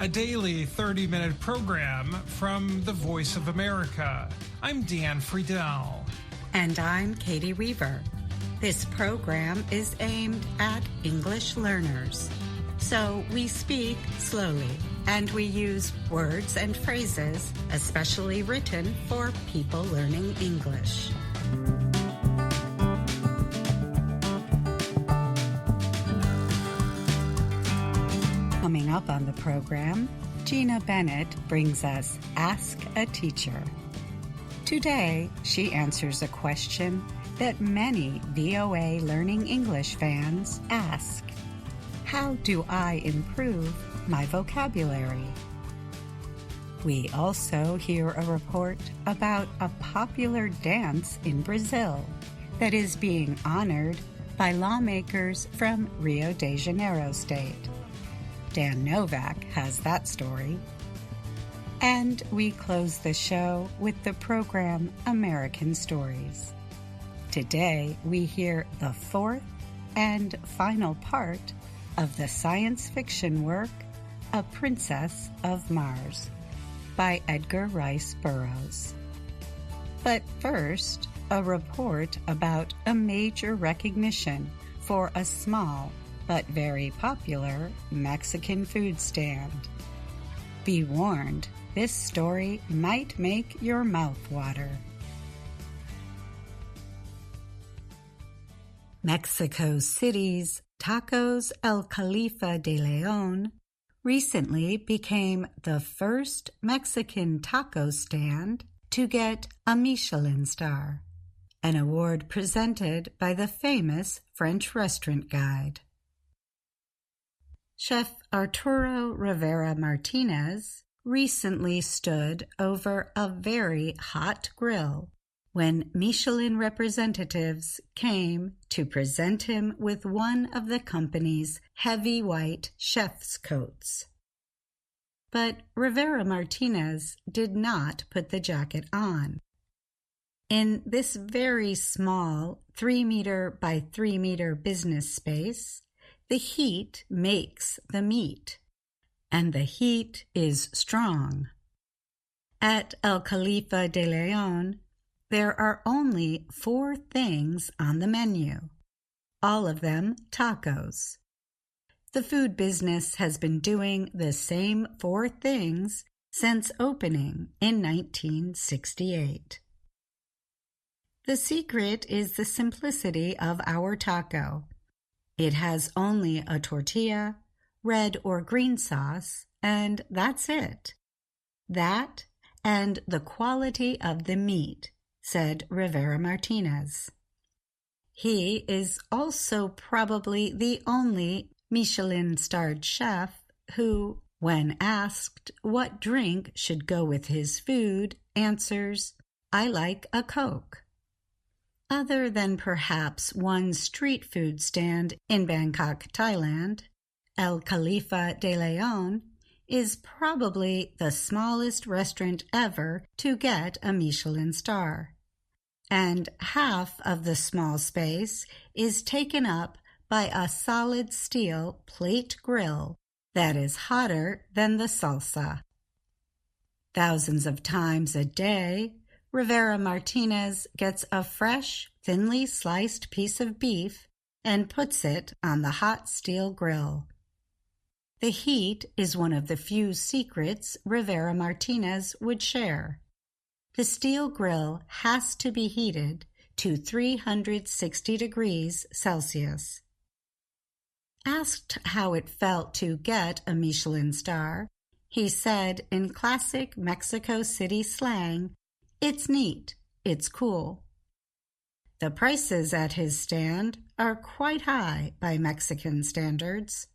a daily 30-minute program from the Voice of America. I'm Dan Friedel. And I'm Katie Weaver. This program is aimed at English learners. So we speak slowly, and we use words and phrases especially written for people learning English. Coming up on the program, Gina Bennett brings us Ask a Teacher. Today, she answers a question that many VOA Learning English fans ask. How do I improve my vocabulary? We also hear a report about a popular dance in Brazil that is being honored by lawmakers from Rio de Janeiro state. Dan Novak has that story. And we close the show with the program American Stories. Today, we hear the fourth and final part of the science fiction work A Princess of Mars by Edgar Rice Burroughs. But first, a report about a major recognition for a small but very popular Mexican food stand. Be warned, this story might make your mouth water. Mexico City's Tacos El Califa de Leon recently became the first Mexican taco stand to get a Michelin star, an award presented by the famous French restaurant guide. Chef Arturo Rivera Martinez recently stood over a very hot grill when Michelin representatives came to present him with one of the company's heavy white chef's coats. But Rivera Martinez did not put the jacket on. In this very small 3-meter by 3-meter business space, the heat makes the meat, and the heat is strong. At El Califa de Leon, there are only 4 things on the menu, all of them tacos. The food business has been doing the same 4 things since opening in 1968. The secret is the simplicity of our taco. It has only a tortilla, red or green sauce, and that's it. That and the quality of the meat, said Rivera Martinez. He is also probably the only Michelin-starred chef who, when asked what drink should go with his food, answers, "I like a Coke." Other than perhaps one street food stand in Bangkok, Thailand, El Califa de Leon is probably the smallest restaurant ever to get a Michelin star. And half of the small space is taken up by a solid steel plate grill that is hotter than the salsa. Thousands of times a day, Rivera Martinez gets a fresh, thinly sliced piece of beef and puts it on the hot steel grill. The heat is one of the few secrets Rivera Martinez would share. The steel grill has to be heated to 360 degrees Celsius. Asked how it felt to get a Michelin star, he said in classic Mexico City slang, "It's neat, it's cool." The prices at his stand are quite high by Mexican standards.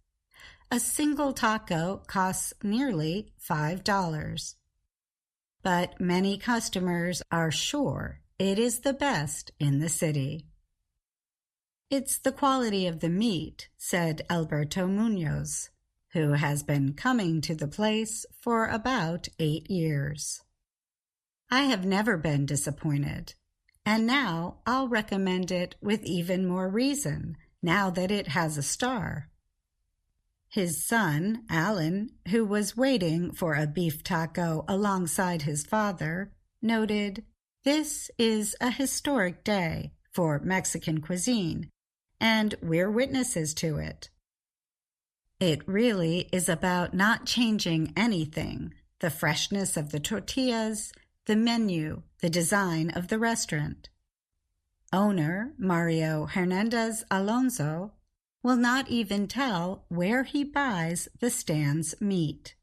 A single taco costs nearly $5. But many customers are sure it is the best in the city. It's the quality of the meat, said Alberto Munoz, who has been coming to the place for about 8 years. I have never been disappointed, and now I'll recommend it with even more reason, now that it has a star. His son, Alan, who was waiting for a beef taco alongside his father, noted, "This is a historic day for Mexican cuisine, and we're witnesses to it." It really is about not changing anything: the freshness of the tortillas, the menu, the design of the restaurant. Owner Mario Hernandez Alonso will not even tell where he buys the stand's meat.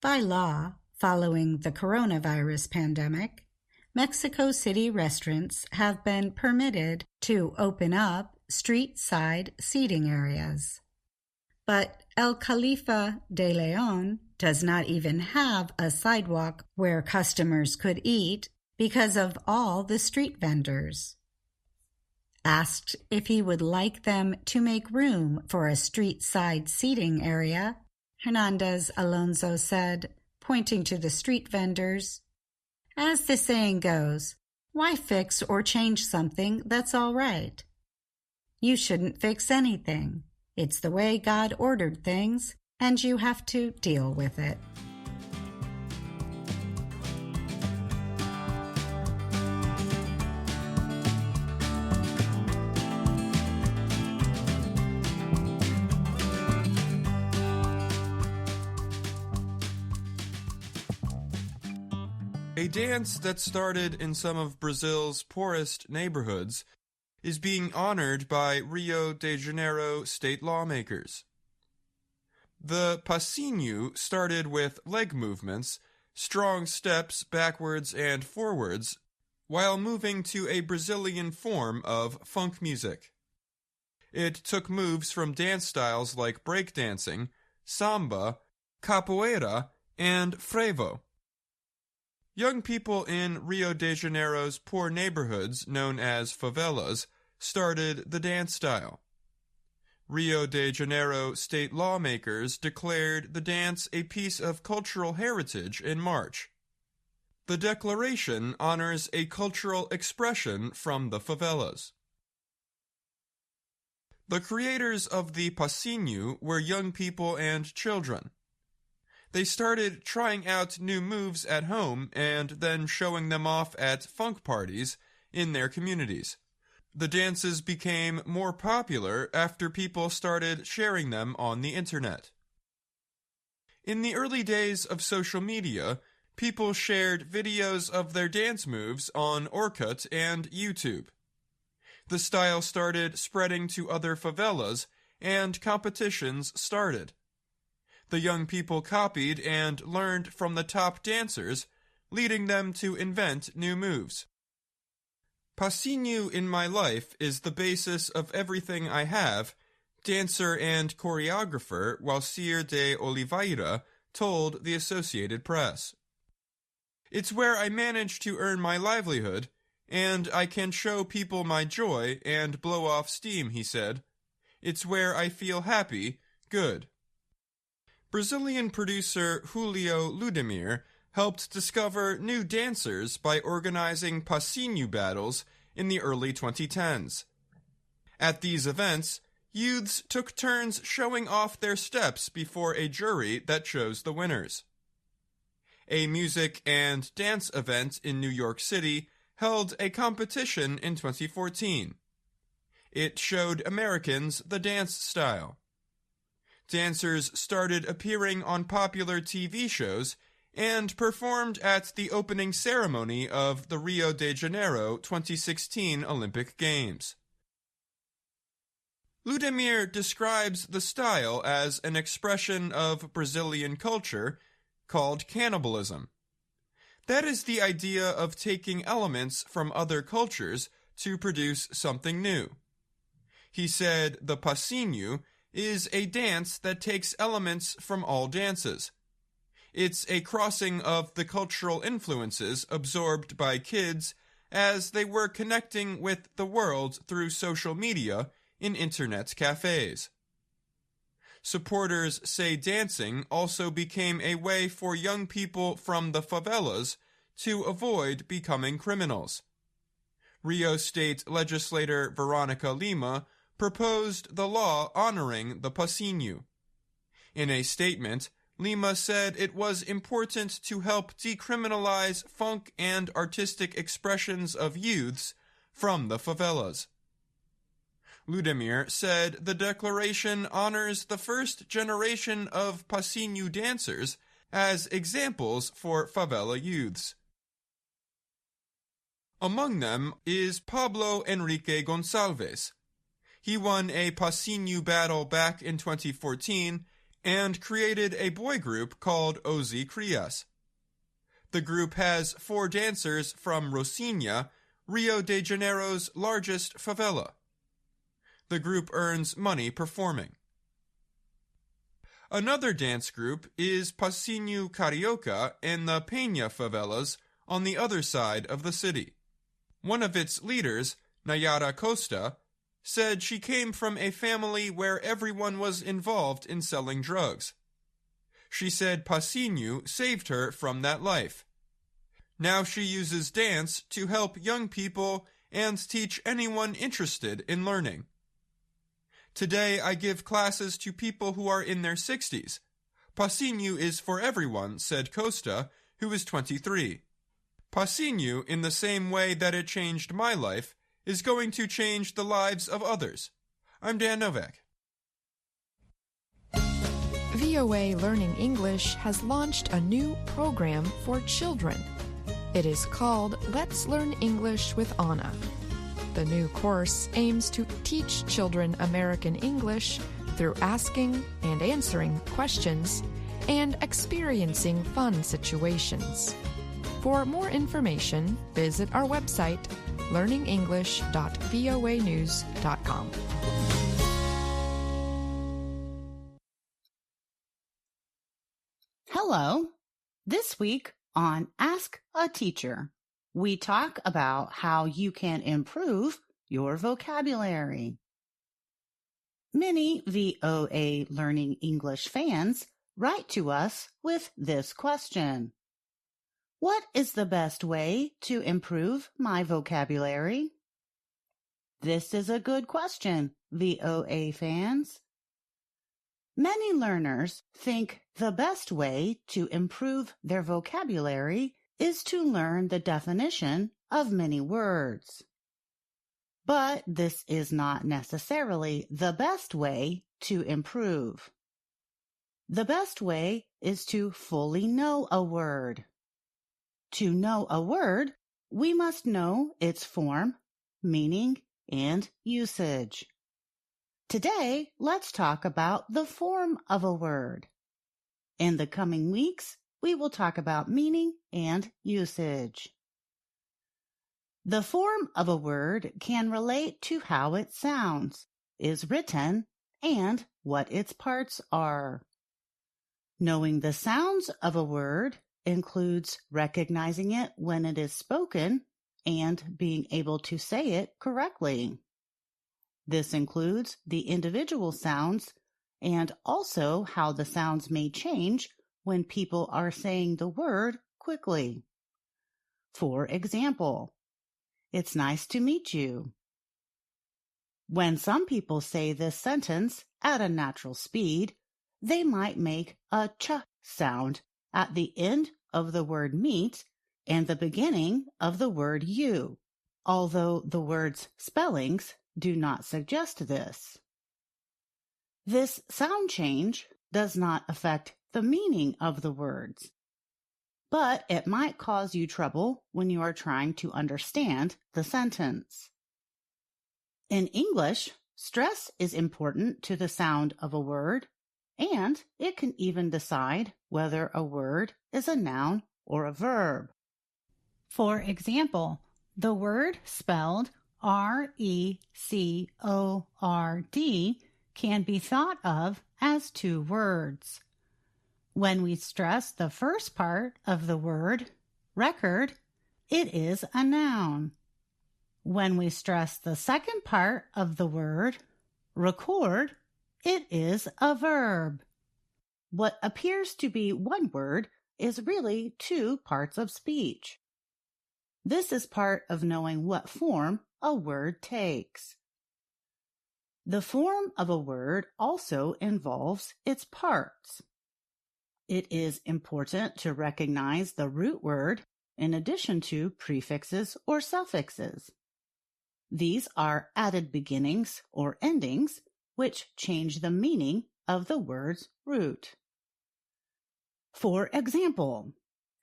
By law, following the coronavirus pandemic, Mexico City restaurants have been permitted to open up street-side seating areas. But El Califa de Leon does not even have a sidewalk where customers could eat because of all the street vendors. Asked if he would like them to make room for a street-side seating area, Hernandez Alonso said, pointing to the street vendors, "As the saying goes, why fix or change something that's all right? You shouldn't fix anything. It's the way God ordered things, and you have to deal with it." A dance that started in some of Brazil's poorest neighborhoods is being honored by Rio de Janeiro state lawmakers. The passinho started with leg movements, strong steps backwards and forwards, while moving to a Brazilian form of funk music. It took moves from dance styles like breakdancing, samba, capoeira, and frevo. Young people in Rio de Janeiro's poor neighborhoods, known as favelas, started the dance style. Rio de Janeiro state lawmakers declared the dance a piece of cultural heritage in March. The declaration honors a cultural expression from the favelas. The creators of the passinho were young people and children. They started trying out new moves at home and then showing them off at funk parties in their communities. The dances became more popular after people started sharing them on the internet. In the early days of social media, people shared videos of their dance moves on Orkut and YouTube. The style started spreading to other favelas, and competitions started. The young people copied and learned from the top dancers, leading them to invent new moves. Passinho in my life is the basis of everything I have, dancer and choreographer Walcir de Oliveira told the Associated Press. It's where I manage to earn my livelihood, and I can show people my joy and blow off steam, he said. It's where I feel happy, good. Brazilian producer Julio Ludemir helped discover new dancers by organizing passinho battles in the early 2010s. At these events, youths took turns showing off their steps before a jury that chose the winners. A music and dance event in New York City held a competition in 2014. It showed Americans the dance style. Dancers started appearing on popular TV shows and performed at the opening ceremony of the Rio de Janeiro 2016 Olympic Games. Ludemir describes the style as an expression of Brazilian culture called cannibalism. That is the idea of taking elements from other cultures to produce something new. He said the passinho is a dance that takes elements from all dances. It's a crossing of the cultural influences absorbed by kids as they were connecting with the world through social media in internet cafes. Supporters say dancing also became a way for young people from the favelas to avoid becoming criminals. Rio State legislator Veronica Lima proposed the law honoring the pasinho. In a statement, Lima said it was important to help decriminalize funk and artistic expressions of youths from the favelas. Ludemir said the declaration honors the first generation of pasinho dancers as examples for favela youths. Among them is Pablo Enrique Gonçalves. He won a pasinho battle back in 2014 and created a boy group called Ozi Crias. The group has 4 dancers from Rocinha, Rio de Janeiro's largest favela. The group earns money performing. Another dance group is Pasinho Carioca in the Peña favelas on the other side of the city. One of its leaders, Nayara Costa, said she came from a family where everyone was involved in selling drugs. She said pasinho saved her from that life. Now she uses dance to help young people and teach anyone interested in learning. Today I give classes to people who are in their 60s. Pasinho is for everyone, said Costa, who is 23. Pasinho, in the same way that it changed my life, is going to change the lives of others. I'm Dan Novak. VOA Learning English has launched a new program for children. It is called Let's Learn English with Anna. The new course aims to teach children American English through asking and answering questions and experiencing fun situations. For more information, visit our website, learningenglish.voanews.com. Hello. This week on Ask a Teacher, we talk about how you can improve your vocabulary. Many VOA Learning English fans write to us with this question. What is the best way to improve my vocabulary? This is a good question, VOA fans. Many learners think the best way to improve their vocabulary is to learn the definition of many words. But this is not necessarily the best way to improve. The best way is to fully know a word. To know a word, we must know its form, meaning, and usage. Today, let's talk about the form of a word. In the coming weeks, we will talk about meaning and usage. The form of a word can relate to how it sounds, is written, and what its parts are. Knowing the sounds of a word includes recognizing it when it is spoken and being able to say it correctly. This includes the individual sounds and also how the sounds may change when people are saying the word quickly. For example, it's nice to meet you. When some people say this sentence at a natural speed, they might make a ch sound at the end of the word meet and the beginning of the word you, although the word's spellings do not suggest this. This sound change does not affect the meaning of the words, but it might cause you trouble when you are trying to understand the sentence. In English, stress is important to the sound of a word, and it can even decide whether a word is a noun or a verb. For example, the word spelled R-E-C-O-R-D can be thought of as 2 words. When we stress the first part of the word, record, it is a noun. When we stress the second part of the word, record, it is a verb. What appears to be one word is really 2 parts of speech. This is part of knowing what form a word takes. The form of a word also involves its parts. It is important to recognize the root word in addition to prefixes or suffixes. These are added beginnings or endings which change the meaning of the word's root. For example,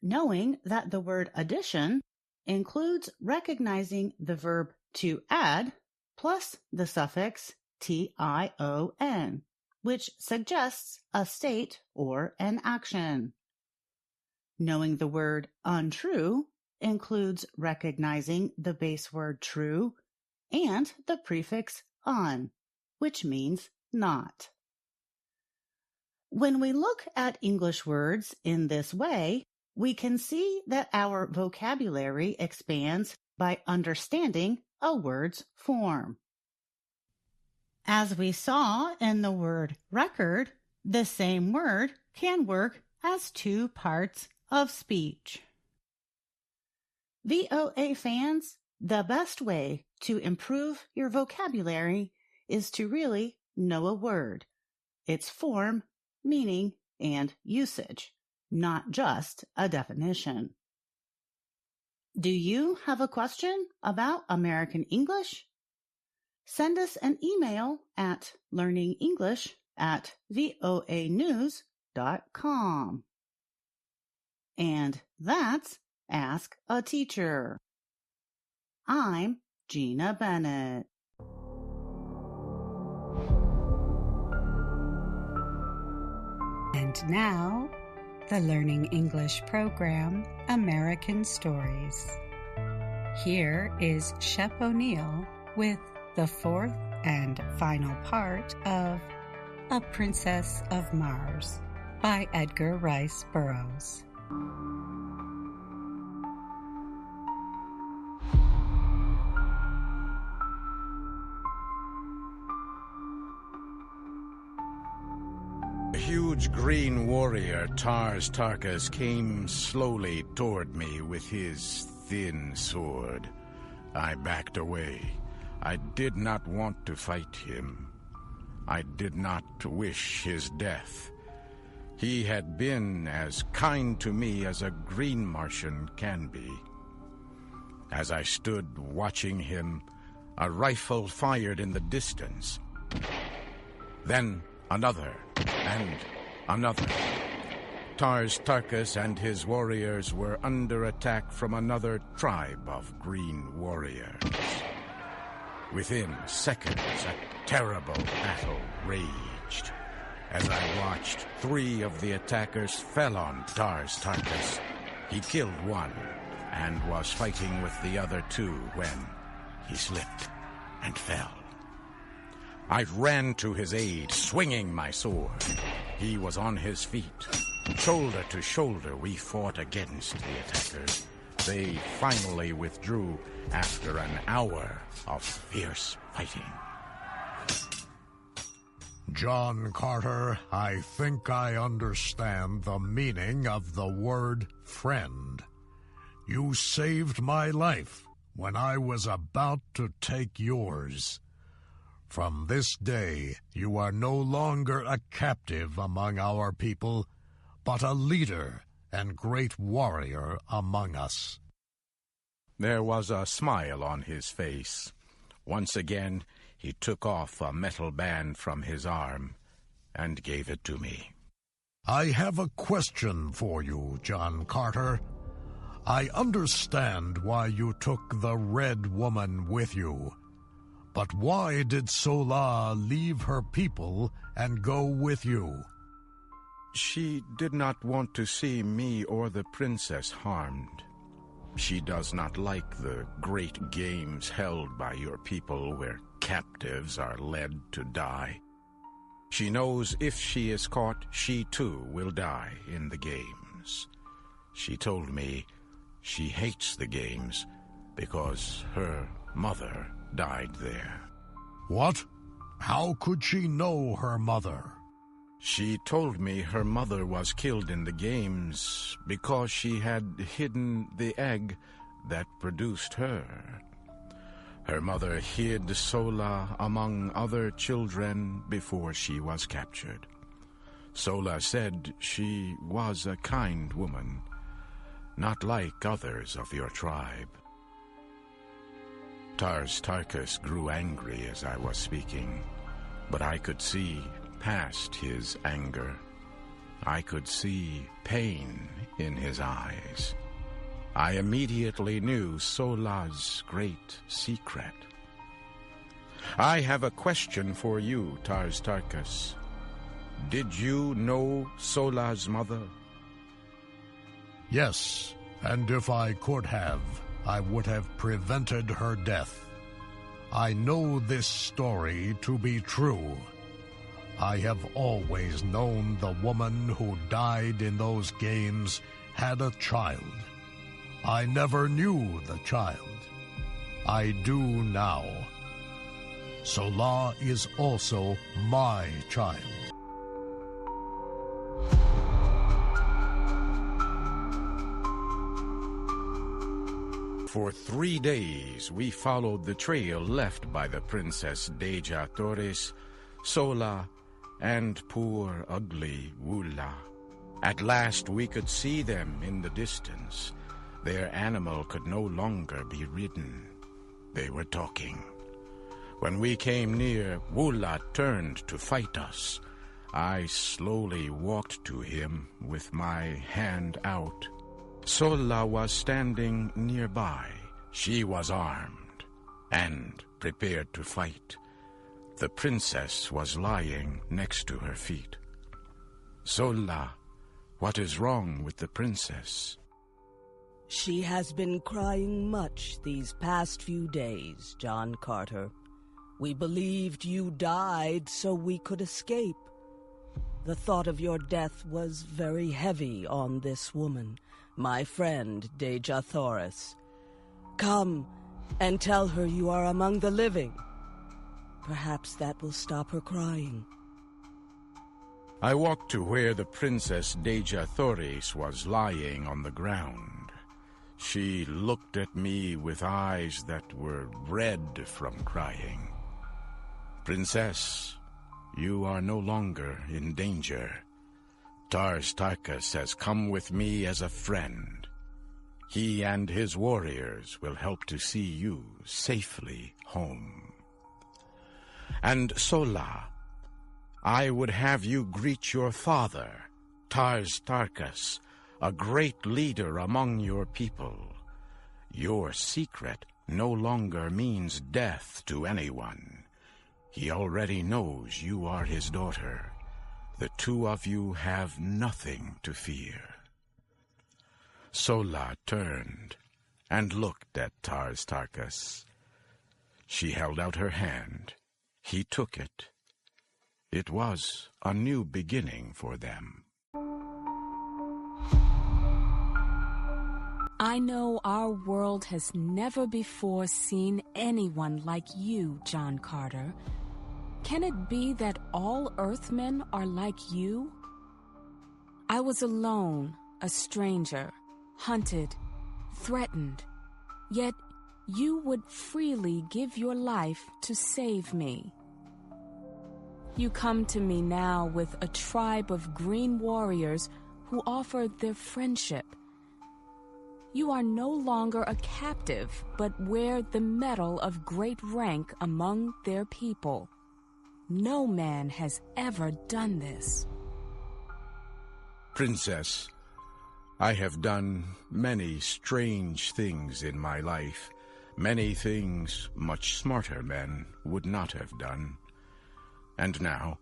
knowing that the word addition includes recognizing the verb to add plus the suffix tion, which suggests a state or an action. Knowing the word untrue includes recognizing the base word true and the prefix un, which means not. When we look at English words in this way, we can see that our vocabulary expands by understanding a word's form. As we saw in the word record, the same word can work as two parts of speech. VOA fans, the best way to improve your vocabulary is to really know a word, its form, meaning, and usage, not just a definition. Do you have a question about American English? Send us an email at learningenglish@voanews.com. And that's Ask a Teacher. I'm Gina Bennett. And now, the Learning English program, American Stories. Here is Shep O'Neill with the fourth and final part of A Princess of Mars by Edgar Rice Burroughs. A huge green warrior, Tars Tarkas, came slowly toward me with his thin sword. I backed away. I did not want to fight him. I did not wish his death. He had been as kind to me as a green Martian can be. As I stood watching him, a rifle fired in the distance. Then another, and another. Tars Tarkas and his warriors were under attack from another tribe of green warriors. Within seconds, a terrible battle raged. As I watched, 3 of the attackers fell on Tars Tarkas. He killed one and was fighting with the other 2 when he slipped and fell. I ran to his aid, swinging my sword. He was on his feet. Shoulder to shoulder, we fought against the attackers. They finally withdrew after an hour of fierce fighting. John Carter, I think I understand the meaning of the word friend. You saved my life when I was about to take yours. From this day, you are no longer a captive among our people, but a leader and great warrior among us. There was a smile on his face. Once again, he took off a metal band from his arm and gave it to me. I have a question for you, John Carter. I understand why you took the Red Woman with you. But why did Sola leave her people and go with you? She did not want to see me or the princess harmed. She does not like the great games held by your people where captives are led to die. She knows if she is caught, she too will die in the games. She told me she hates the games because her mother died there. What? How could she know her mother? She told me her mother was killed in the games because she had hidden the egg that produced her. Her mother hid Sola among other children before she was captured. Sola said she was a kind woman, not like others of your tribe. Tars Tarkas grew angry as I was speaking, but I could see past his anger. I could see pain in his eyes. I immediately knew Sola's great secret. I have a question for you, Tars Tarkas. Did you know Sola's mother? Yes, and if I could have, I would have prevented her death. I know this story to be true. I have always known the woman who died in those games had a child. I never knew the child. I do now. Sola is also my child. For 3 days we followed the trail left by the Princess Deja Torres, Sola, and poor ugly Wula. At last we could see them in the distance. Their animal could no longer be ridden. They were talking. When we came near, Wula turned to fight us. I slowly walked to him with my hand out. Sola was standing nearby. She was armed and prepared to fight. The princess was lying next to her feet. Sola, what is wrong with the princess? She has been crying much these past few days, John Carter. We believed you died so we could escape. The thought of your death was very heavy on this woman, my friend Deja Torres. Come and tell her you are among the living. Perhaps that will stop her crying. I walked to where the Princess Deja Torres was lying on the ground. She looked at me with eyes that were red from crying. Princess, you are no longer in danger. Tars Tarkas has come with me as a friend. He and his warriors will help to see you safely home. And Sola, I would have you greet your father, Tars Tarkas, a great leader among your people. Your secret no longer means death to anyone. He already knows you are his daughter. The two of you have nothing to fear. Sola turned and looked at Tars Tarkas. She held out her hand. He took it. It was a new beginning for them. I know our world has never before seen anyone like you, John Carter. Can it be that all Earthmen are like you? I was alone, a stranger, hunted, threatened, yet you would freely give your life to save me. You come to me now with a tribe of green warriors who offer their friendship. You are no longer a captive, but wear the medal of great rank among their people. No man has ever done this. Princess, I have done many strange things in my life, many things much smarter men would not have done. And now,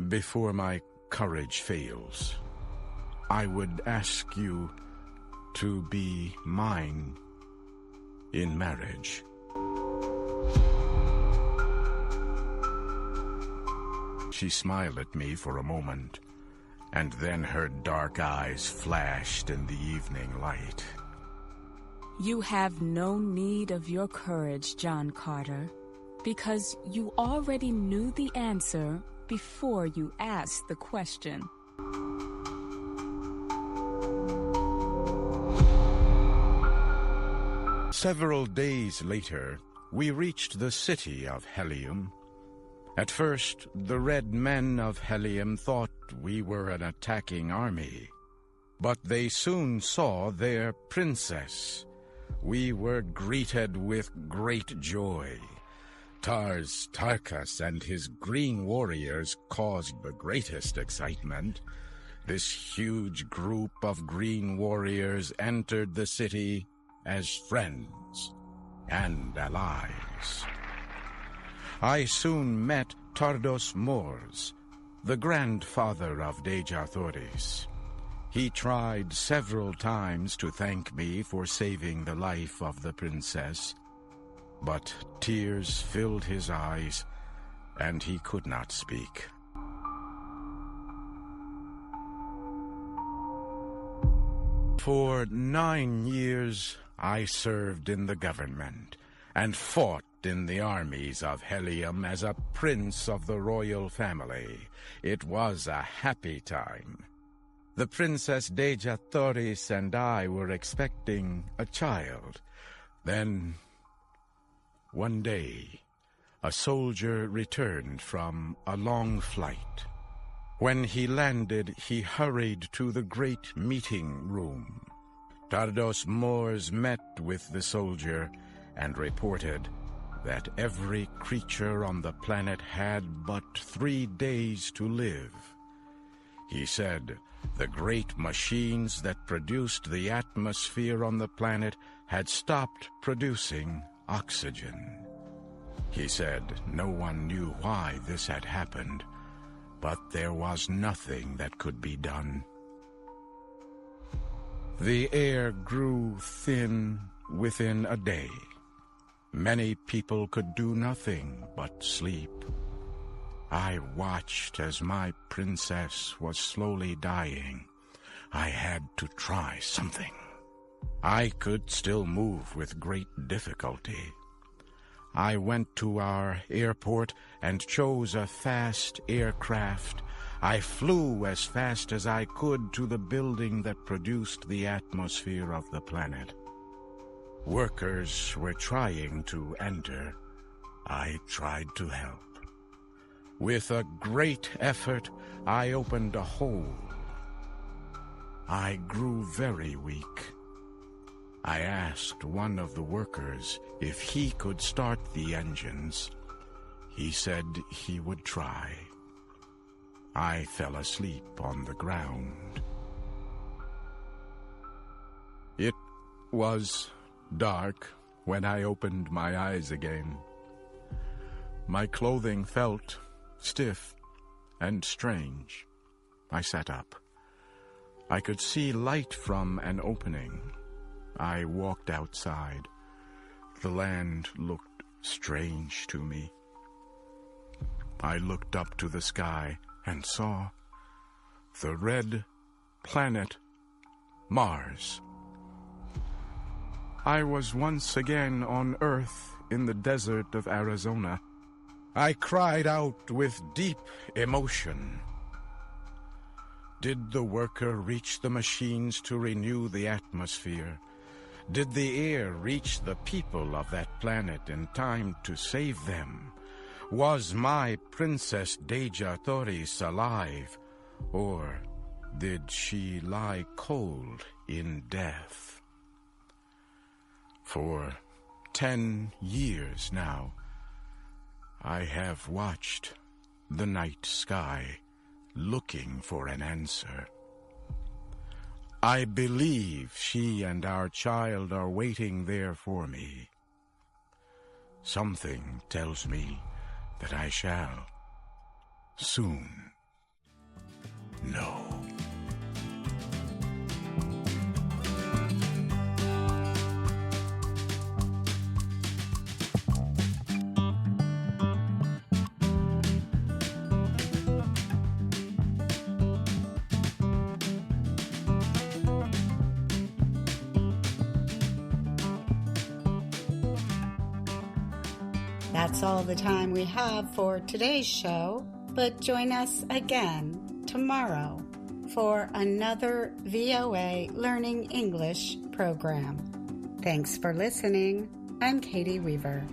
before my courage fails, I would ask you to be mine in marriage. She smiled at me for a moment, and then her dark eyes flashed in the evening light. You have no need of your courage, John Carter, because you already knew the answer before you asked the question. Several days later, we reached the city of Helium. At first, the red men of Helium thought we were an attacking army, but they soon saw their princess. We were greeted with great joy. Tars Tarkas and his green warriors caused the greatest excitement. This huge group of green warriors entered the city as friends and allies. I soon met Tardos Mors, the grandfather of Deja Thoris. He tried several times to thank me for saving the life of the princess, but tears filled his eyes, and he could not speak. For 9 years, I served in the government and fought in the armies of Helium as a prince of the royal family. It was a happy time. The Princess Deja Thoris and I were expecting a child. Then, one day, a soldier returned from a long flight. When he landed, he hurried to the great meeting room. Tardos Mors met with the soldier and reported that every creature on the planet had but 3 days to live. He said the great machines that produced the atmosphere on the planet had stopped producing oxygen. He said no one knew why this had happened, but there was nothing that could be done. The air grew thin within a day. Many people could do nothing but sleep. I watched as my princess was slowly dying. I had to try something. I could still move with great difficulty. I went to our airport and chose a fast aircraft. I flew as fast as I could to the building that produced the atmosphere of the planet. Workers were trying to enter. I tried to help. With a great effort, I opened a hole. I grew very weak. I asked one of the workers if he could start the engines. He said he would try. I fell asleep on the ground. It was dark when I opened my eyes again. My clothing felt stiff and strange. I sat up. I could see light from an opening. I walked outside. The land looked strange to me. I looked up to the sky and saw the red planet Mars. I was once again on Earth in the desert of Arizona. I cried out with deep emotion. Did the worker reach the machines to renew the atmosphere? Did the air reach the people of that planet in time to save them? Was my Princess Deja Thoris alive, or did she lie cold in death? For 10 years now, I have watched the night sky looking for an answer. I believe she and our child are waiting there for me. Something tells me that I shall soon know. That's all the time we have for today's show, but join us again tomorrow for another VOA Learning English program. Thanks for listening. I'm Katie Weaver.